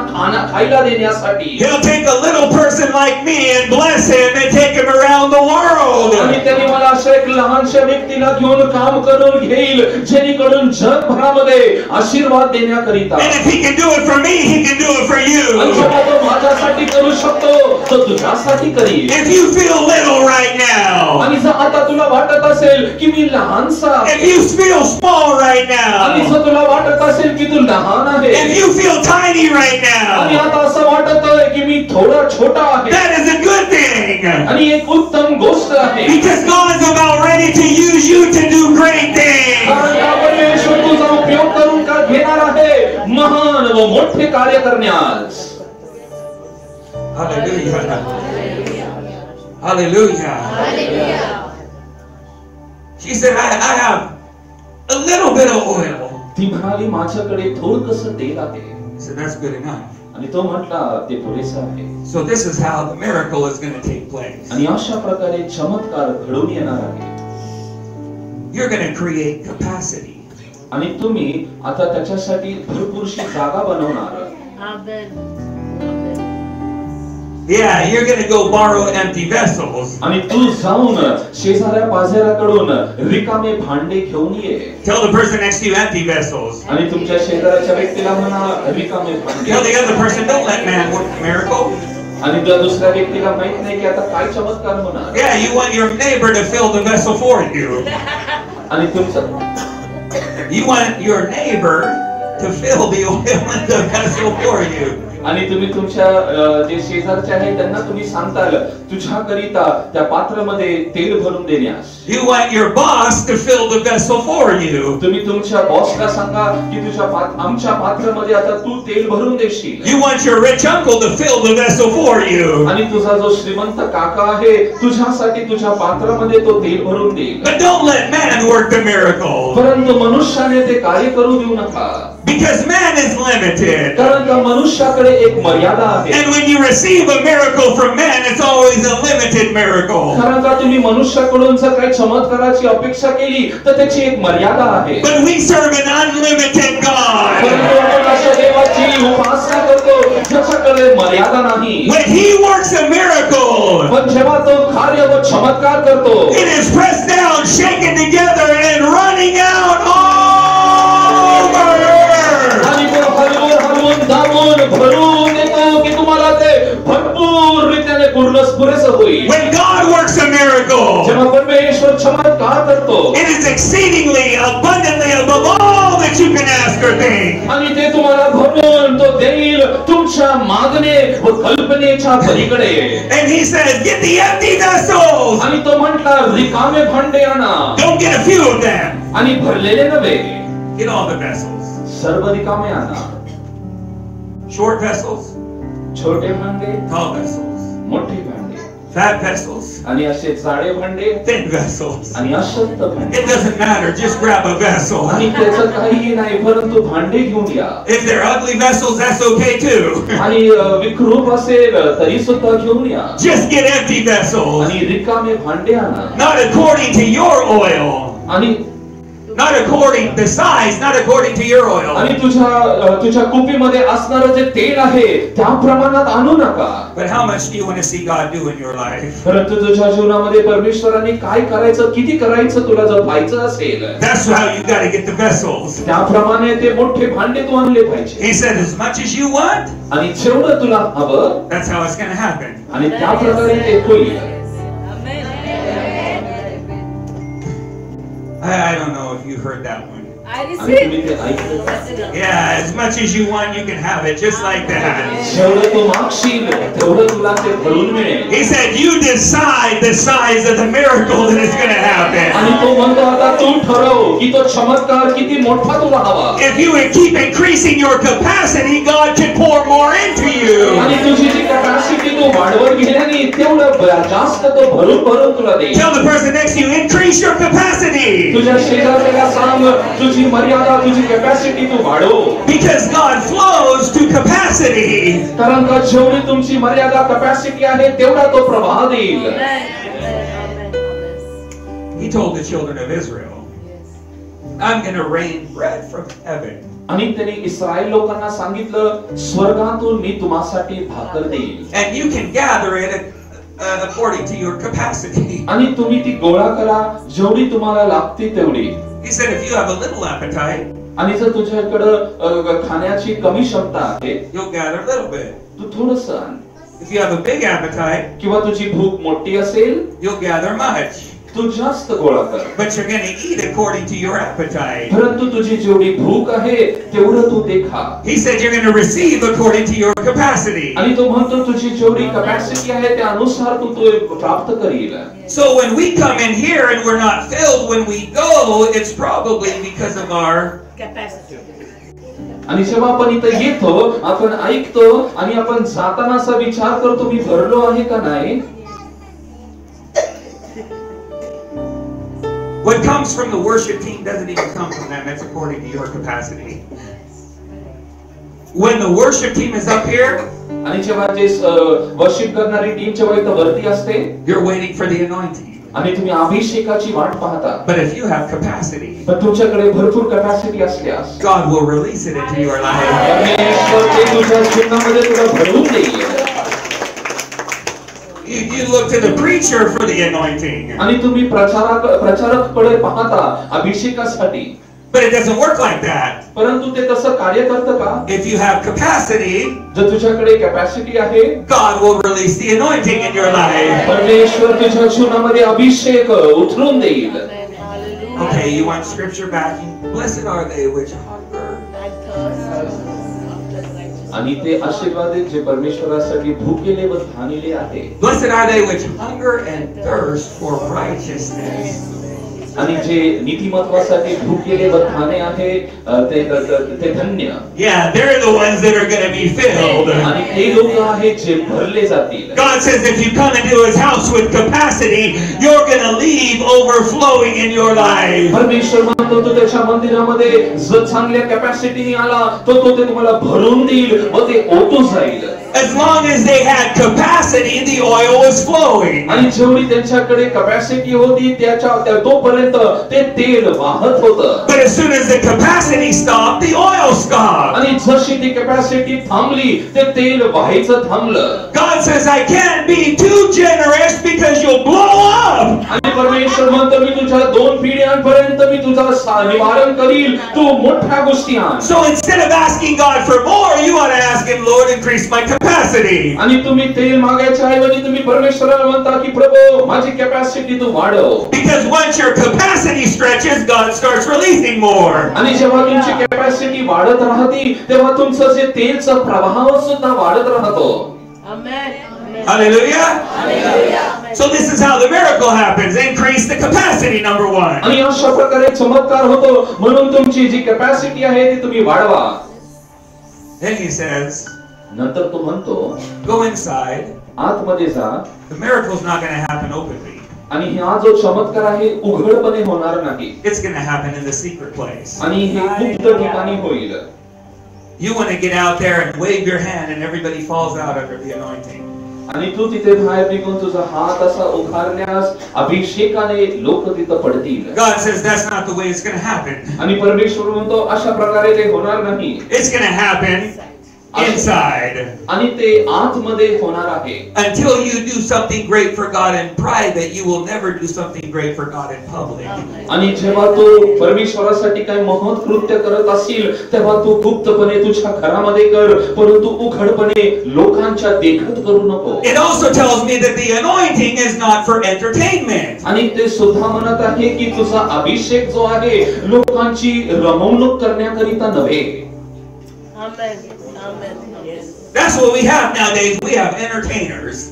खायला देण्यासाठी. He'll take a little person like me and bless him and take him around the world. आणि त्यांनी मला अशा एक लहानशा व्यक्तीला घेऊन काम करून घेईल जेणेकरून जगभरामध्ये आशीर्वाद देण्याकरिता. And if he can do it for me, he can do it for you. आणि जेव्हा तो माझ्यासाठी करू शकतो तो तुझ्यासाठी करील. If you feel little right now, आणि जर आता तुला वाटत असेल की मी लहानसा, if you feel small right आणि now, जर तुला वाटत असेल की तू लहान आहे, if you feel tiny right आणि now, आता असं वाटतंय की मी थोडा छोटा आहे, that is a good thing. आणि एक उत्तम गोष्ट आहे. Because God is about ready to use you to do great things. कारण का परमेश्वर तुझा उपयोग करून का घेणार आहे महान व मोठे कार्य करण्यास. Hallelujah. Hallelujah. She said, I have a little bit of oil. ती म्हणाली माझ्याकडे थोडंसं तेल आहे. I said, that's good enough. आणि तो म्हटला ते पुरेसं आहे. So this is how the miracle is going to take place. आणि अशा प्रकारे चमत्कार घडून येणार आहे. You're going to create capacity. आणि तुम्ही आता त्याच्यासाठी भरपूरशी जागा बनवणार. Yeah, you're going to go borrow empty vessels. आणि तू जाऊन शेजाऱ्या पाजाऱ्याकडून रिकामे भांडे घेऊन ये. Tell the person next to you empty vessels. आणि तुमच्या शेजाऱ्याच्या व्यक्तीला म्हणा रिकामे भांडे. Tell the other person, don't let man work a miracle. आणि त्या दुसऱ्या व्यक्तीला माहित नाही की आता काय चमत्कार होणार. Yeah, you want your neighbor to fill the vessel for you. आणि तुमचं You want your neighbor to fill the oil in the vessel for you. आणि तुम्ही तुमच्या जे शेजारचे आहेत त्यांना तुम्ही सांगताल तुझ्याकरिता त्या पात्रामध्ये तेल भरून देण्यास. You want your boss to fill the vessel for you. तुम्ही तुमच्या बॉसला सांगा की आमच्या पात्रामध्ये आता तू तेल भरून देशील. You want your rich uncle to fill the vessel for you. आणि तुझा जो श्रीमंत काका आहे तुझ्यासाठी तुझ्या पात्रामध्ये तो तेल भरून देईल. But don't let man work the miracle. परंतु मनुष्याने ते कार्य करू देऊ नका. Because man is limited. कारण का मनुष्याकडे एक मर्यादा आहे. And when you receive a miracle from man, it's always a limited miracle. कारण का तुम्ही मनुष्याकडून जर काही चमत्काराची अपेक्षा केली तर त्याची एक मर्यादा आहे. But we serve an unlimited God. परंतु आपण अशा देवाची उपासना करतो ज्याच्याकडे मर्यादा नाही. When he works a miracle, पण जेव्हा तो कार्य व चमत्कार करतो it is pressed down, shaken together, and running out all over. आणि तो हलवून दाबून भरून देतो की तुम्हाला ते भरपूर रीतीने पुरेसं होईल. When God works a miracle, जेव्हा परमेश्वर चमत्कार उपकार करतो. It is exceedingly abundantly above all that you can ask or think. आणि ते तुम्हाला भरून तो देईल तुमच्या मागणे व कल्पनेच्या पलीकडे. And he says, get the empty vessels. आणि तो म्हटला रिकामे भांडे आणा. Don't get a few of them. आणि भरलेले नव्हे, Get all the vessels. सर्व रिकामे आणा. Short vessels, छोटे भांडे, tall vessels, मोठे भांडे, fat vessels, आणि असे जाडे भांडे thin vessels. आणि अशक्त भांडे. It doesn't matter. Just grab a vessel. आणि त्याचं काहीही नाही, परंतु भांडे घेऊन या. If they're ugly vessels, that's okay too. आणि विकृप असेल तरी सुद्धा घेऊन या. Just get empty vessels. आणि रिकामे भांडे आणा. Not according to your oil. आणि Not according the size, not according to your oil. आणि तुझ्या कुपीमध्ये असणारं जे तेल आहे त्या प्रमाणात आणू नका. But how much do you want to see God do in your life? परंतु तुझ्या जीवनामध्ये परमेश्वराने काय करायचं, किती करायचं तुला जर पाहायचं असेल, That's how you got to get the vessels. त्याप्रमाणे ते मोठे भांडे तू आणले पाहिजे. He said, as much as you want, आणि जेवढं तुला हवं, that's how it's going to happen. आणि त्या प्रकारे ते होईल. I don't know if you heard that one. I आणि तुम्ही receive. ते ऐकलं. Yeah, as much as you want, you can have it, just like that. जेवढं तू मागशील तेवढं तुला ते भरून मिळेल. He said, you decide the size of the miracle that is going to happen. आणि तो म्हणतो आता तू ठरव की तो चमत्कार किती मोठा तुला हवा. If you would keep increasing your capacity, God can pour more into you. आणि तुझी जी कॅपॅसिटी तू वाढवत गेल्याने तेवढं जास्त तो भरून भरून तुला देईल. Tell the person next to you, increase your capacity. तुझ्या शेजाऱ्याला सांग तुझी मर्यादा, तुझी कॅपॅसिटी तू वाढव. Because God flows to capacity. कारण का जेवढी तुमची मर्यादा कॅपॅसिटी आहे तेवढा तो प्रवाह देईल. He told the children of Israel, I'm going to rain bread from heaven. आणि त्यांनी इस्रायल लोकांना सांगितलं स्वर्गातून मी तुम्हासाठी भाकर देईल. And you can gather it according to your capacity. आणि तुम्ही ती गोळा करा जेवढी तुम्हाला लागते तेवढी. He said, if you have a little appetite, आणि जर तुझ्याकडं खाण्याची कमी क्षमता आहे, you'll gather a little bit. तू थोडंसं आण. If you have a big appetite, किंवा तुझी भूक मोठी असेल, you'll gather much. तू जास्त गोळा कर. But you're going to eat according to your appetite. परंतु तुझी जेवढी भूक आहे तेवढं तू ते खा. He said you're going to receive according to your capacity. आणि तो म्हणतो तुझी जेवढी कॅपॅसिटी आहे त्यानुसार तू तो प्राप्त करील. So when we come in here and we're not filled when we go, it's probably because of our Capacity. आणि जेव्हा आपण इथं येतो, आपण ऐकतो आणि आपण जाताना असा विचार करतो मी भरलो आहे का नाही. what comes from the worship team doesn't even come from them. It's according to your capacity. When the worship team is up here, आणि जेव्हा जे वर्शिप करणारी टीम जेव्हा इथं वरती असते, you're waiting for the anointing. आणि तुम्ही अभिषेकाची वाट पाहता. But if you have capacity, पण तुमच्याकडे भरपूर कॅपॅसिटी असल्यास God will release it into your life. परमेश्वर ते तुझ्या जीवनामध्ये तुला भरून देईल. You look to the preacher for the anointing. आणि तुम्ही प्रचारककडे पाहता अभिषेकासाठी. But it doesn't work like that. परंतु ते तसं कार्य करतं का? If you have capacity, जर तुझ्याकडे कॅपॅसिटी आहे, God will release the anointing in your life. परमेश्वर तुझ्या जीवनामध्ये अभिषेक उतरून देईल. Okay, you want scripture backing? Blessed are they which hunger. आणि ते आशीर्वादित जे परमेश्वरासाठी भुकेले व ठाणलेले आहे. Blessed are they which hunger and thirst for righteousness. आणि जे नीतिमत्वासाठी भुकेले व ठाणे आहे ते धन्य. Yeah, they're the ones that are going to be filled. आणि ते लोक आहेत जे भरले जातील. God says if you come into his house with capacity, you're going to leave overflowing in your life. परमेश्वर म्हणतो तो त्याच्या मंदिरामध्ये जर चांगल्या कॅपॅसिटीने आला तो ते तुम्हाला भरून देईल व ते ओतून जाईल. As long as they had capacity, the oil was flowing. आणि जेवढी त्यांच्याकडे कॅपॅसिटी होती तोपर्यंत ते तेल वाहत होतं. But as soon as the capacity stopped, the oil stopped. आणि जशी ती कॅपॅसिटी थांबली ते तेल वाहायचं थांबलं. God says I can't be too generous because you'll blow up. आणि परमेश्वर म्हणतो मी तुझ्या 2 पिढ्यांपर्यंत मी तुझा निवारण करील, तू मोठ्या गोष्टी आण. So instead of asking God for more, you ought to ask him, Lord, increase my capacity. आणि तुम्ही तेल मागायच्या ऐवजी तुम्ही परमेश्वराला म्हणता की प्रभू माझी कॅपॅसिटी तू वाढव. Because once your capacity God starts releasing more. आणि जेव्हा तुमची कॅपॅसिटी वाढत राहते तेव्हा तुमचं जे तेलचा प्रवाह सुद्धा वाढत राहतो. Hallelujah. So this is how the miracle happens. Increase the capacity, number one. आणि अशा प्रकारे चमत्कार होतो. म्हणून तुमची जी कॅपॅसिटी आहे ती तुम्ही वाढवा. Then he says, नंतर तो म्हणतो go inside. आतमध्ये जा. The miracle's not going to happen openly. आणि हा जो चमत्कार आहे उघडपणे होणार नाही. It's going to happen in the secret place. आणि हे गुप्त ठिकाणी होईल. You want to get out there and wave your hand and everybody falls out under the anointing. आणि तू तिथे बाहेर निघून तुझा हात असा उभारण्यास अभिषेकाने लोक तिथे पडतील. God says that's not the way it's going to happen. आणि परमेश्वर म्हणतो अशा प्रकारे ते होणार नाही. It's going to happen inside. आणि ते आतमध्ये होणार आहे. Until you do something great for God in private, you will never do something great for God in public. आणि जेव्हा तू परमेश्वरासाठी काही महत् कृत्य करत असील तेव्हा तू गुप्तपणे तुझ्या घरामध्ये कर, परंतु उघडपणे लोकांच्या देखत करू नको. It also tells me that the anointing is not for entertainment. आणि ते सुद्धा म्हणत आहे की तुझा अभिषेक जो आहे लोकांची रमवणूक करण्याकरिता नव्हे. That's what we have nowadays. We have entertainers.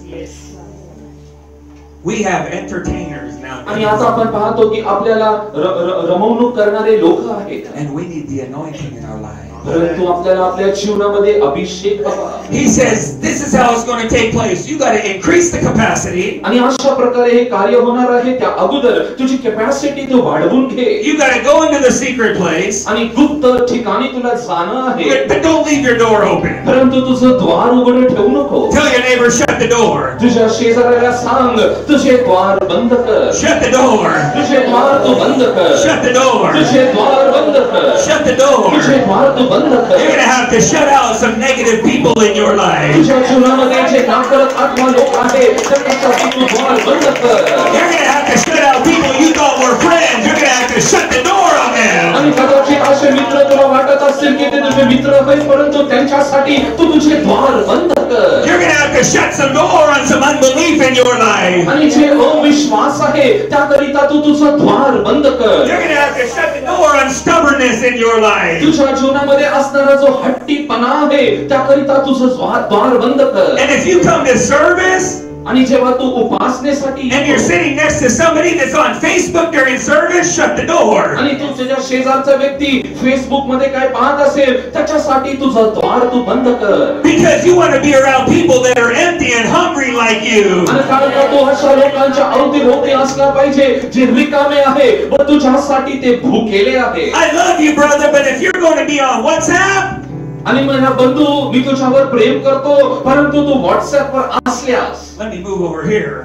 We have entertainers now. आणि आता आपण पाहतो की आपल्याला रमवणूक करणारे लोक आहेत. And we need the anointing in our lives. परंतु आपल्याला आपल्या जीवनामध्ये अभिषेक हवा. He says this is how it's going to take place. You got to increase the capacity. आणि अशा प्रकारे हे कार्य होणार आहे. त्या अगोदर तुझी कॅपॅसिटी तू वाढवून घे. You got to go into the secret place. आणि गुप्त ठिकाणी तुला जाणं आहे. But don't leave your door open. परंतु तुझं द्वार उघड ठेवू नको. Tell your neighbor shut the door. तुझ्या शेजाऱ्याला सांग तुझे द्वार बंद कर. Shut the door. तुझे द्वार तू बंद कर. Shut the door. तुझे द्वार बंद कर. Shut the door. तुझे द्वार तू बंद कर. You're going to have to shut out some negative people in your life. तुझ्या जीवनामध्ये जे नकारात्मक आत्मा लोक आहेत त्यांच्यासाठी तू द्वार बंद कर. You're going to have to shut out people you thought were friends. You're going to have to shut the door on them. आणि कदाचित असे मित्र तुला वाटत असतील की ते तुझे मित्र आहेत, परंतु त्यांच्यासाठी तू तुझे द्वार बंद कर. You're going to have to shut some door on some unbelief in your life. आणि जे अविश्वास आहे त्याकरिता तू तुझं द्वार बंद कर. You're going to have to shut the door on stubbornness in your life. तुझ्या जीवनामध्ये असणारा जो हट्टीपणा आहे त्याकरिता तुझं द्वार बंद कर. And if you come to service आणि जेव्हा तू उपासनेसाठी and you're sitting next to somebody that's on Facebook during service, shut the door. आणि तू तुझ्या शेजारचा व्यक्ती फेसबुक मध्ये काय पाहत असेल त्याच्यासाठी तुझं द्वार तू बंद कर. Because you want to be around people that are empty and hungry like you. आणि कारण का तू अशा लोकांच्या अवतीभोवती असला पाहिजे जे रिकामे आहे व तुझ्यासाठी ते भुकेले आहे. I love you, brother, but if you're going to be on WhatsApp, आणि माझा बंधू मी तुझ्यावर प्रेम करतो परंतु तू व्हॉट्सअप वर असल्यास let me move over here.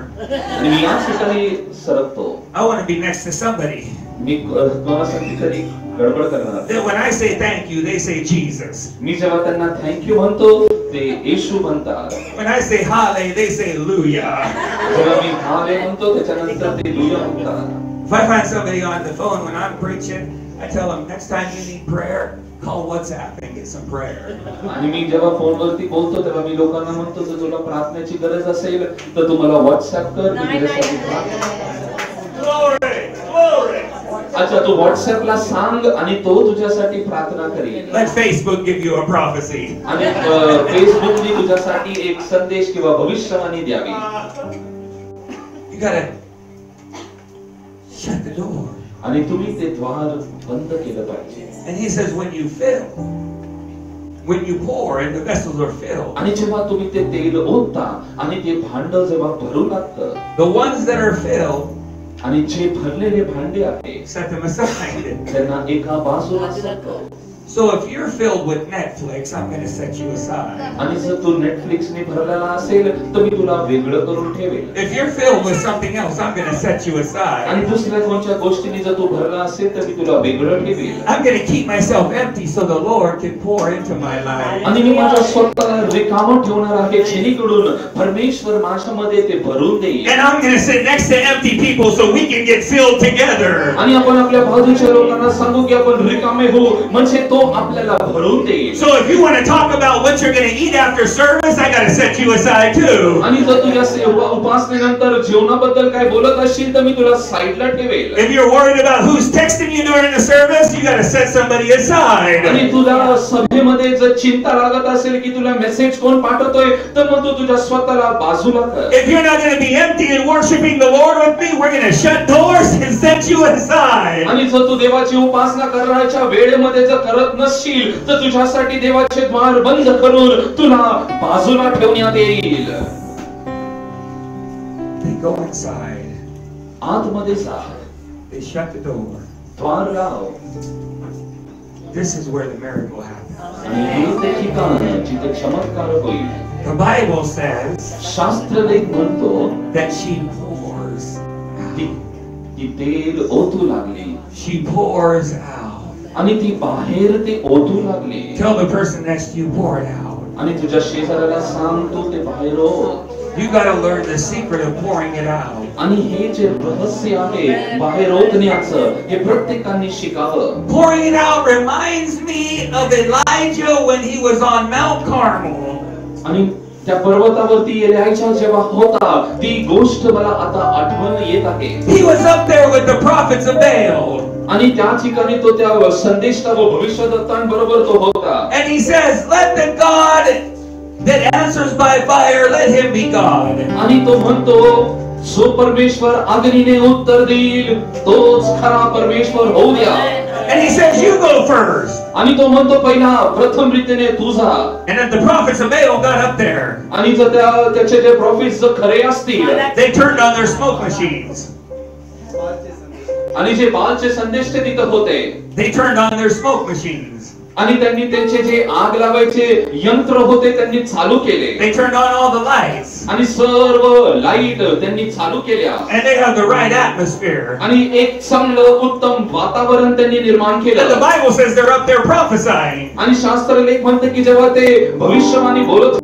आणि मी या ठिकाणी सरकतो. I want to be next to somebody. मी कोणासाठी तरी गडबड करणार. Then when I say thank you, they say Jesus. मी जेव्हा त्यांना थँक्यू म्हणतो ते येशू म्हणतात. When I say halle, they say hallelujah. जेव्हा मी हाले म्हणतो त्याच्यानंतर ते लुया म्हणतात. If I find somebody on the phone when I'm preaching, I tell them next time you need prayer, call WhatsApp and get some prayer. आणि मी जेव्हा फोनवरती बोलतो तेव्हा मी लोकांना म्हणतो जर तुला प्रार्थनेची गरज असेल तर तू मला व्हॉट्सअप कर. Glory, glory. अच्छा तू व्हॉट्सअपला सांग आणि तो तुझ्यासाठी प्रार्थना करेल. Let Facebook give you a prophecy. आणि फेसबुकने तुझ्यासाठी एक संदेश किंवा भविष्यवाणी द्यावी. You gotta shut the door. आणि तुम्ही ते द्वार बंद केलं पाहिजे. And he says when you fill, when you pour and the vessels are filled, आणि जेव्हा तुम्ही ते तेल ओतता आणि ते भांड जेव्हा भरू लागतं, the ones that are filled, आणि जे भरलेले भांडे आहे set them aside. त्यांना एका बाजूला सरकव. So if you're filled with Netflix, I'm going to set you aside. आणि जर तू नेटफ्लिक्सने भरलेला असेल तर मी तुला वेगळं करून ठेवेल. If you're filled with something else, I'm going to set you aside. आणि दुसऱ्या कोणत्या गोष्टीने जर तू भरला असेल तर मी तुला वेगळं ठेवेल. I'm going to keep myself empty so the Lord can pour into my life. आणि मी माझ्या स्वतःला रिकामं ठेवणार आहे जेणेकरून परमेश्वर माझ्यामध्ये ते भरून देईल. And I'm going to sit next to empty people so we can get filled together. आणि आपण आपल्या बाजूच्या लोकांना सांगू की आपण रिकामे हो म्हणजे तो आपल्याला भरून देईल. So if you want to talk about what you're going to eat after service, I got to set you aside too. आणि जर तू या उपासनेनंतर जेवणाबद्दल काय बोलत असशील तर मी तुला साइडला ठेवेल. If you're worried about who's texting you during the service, you got to set somebody aside. आणि तुला सभेमध्ये जर चिंता लागत असेल की तुला मेसेज कोण पाठवतोय तर मग तू तुझ्या स्वतःला बाजूला कर. If you're not going to be empty and worshiping the Lord with me, we're going to shut doors and set you aside. आणि जर तू देवाची उपासना करण्याच्या वेळेमध्ये जर करत नसशील तर तुझ्यासाठी देवाचे द्वार बंद करून तुला बाजूला ठेवण्यात येईल. They go inside. आतमध्ये जा. They shut the door. द्वार लाव. This is where the miracle happens. आणि हे ते ठिकाण जिथे चमत्कार होईल. The Bible says शास्त्रलेख म्हणतो that she pours. ती तेल ओतू लागली. She pours out. आणि ती बाहेर ते ओतू लागली. Tell the person next to you, pour it out. आणि तुझ्या शेजाऱ्याला सांग तू ते बाहेर ओत. You got to learn the secret of pouring it out. आणि हे जे रहस्य आहे बाहेर ओतण्याचं हे प्रत्येकाने शिकावं. Pouring it out reminds me of Elijah when he was on Mount Carmel. आणि त्या पर्वतावरती एलिया जेव्हा होता ती गोष्ट मला आता आठवण येत आहे. He was up there with the prophets of Baal. आणि त्या ठिकाणी तो त्या संदेष्टा व भविष्यदत्तांबरोबर तो होता. And he says, let the God that answers by fire, let him be God. आणि तो म्हणतो जो परमेश्वर अग्नीने उत्तर देईल तोच खरा परमेश्वर होऊ द्या. And he says, you go first. आणि तो म्हणतो पहिला प्रथम रीतीने तू जा. And if the prophets of Baal got up there, आणि जर त्याचे जे प्रॉफिट्स जर खरे असतील they turned on their smoke machines. आणि जे बालचे संदेष्टे तिथं होते They turned on their smoke machines. आणि त्यांनी त्यांचे जे आग लावायचे यंत्र होते त्यांनी चालू केले. They turned on all the lights. आणि सर्व लाईट त्यांनी चालू केल्या. And they had the right atmosphere. आणि एक चांगलं उत्तम वातावरण त्यांनी निर्माण And केलं. the Bible says they're up there prophesying. आणि शास्त्रलेख म्हणते की जेव्हा ते भविष्यवाणी बोलत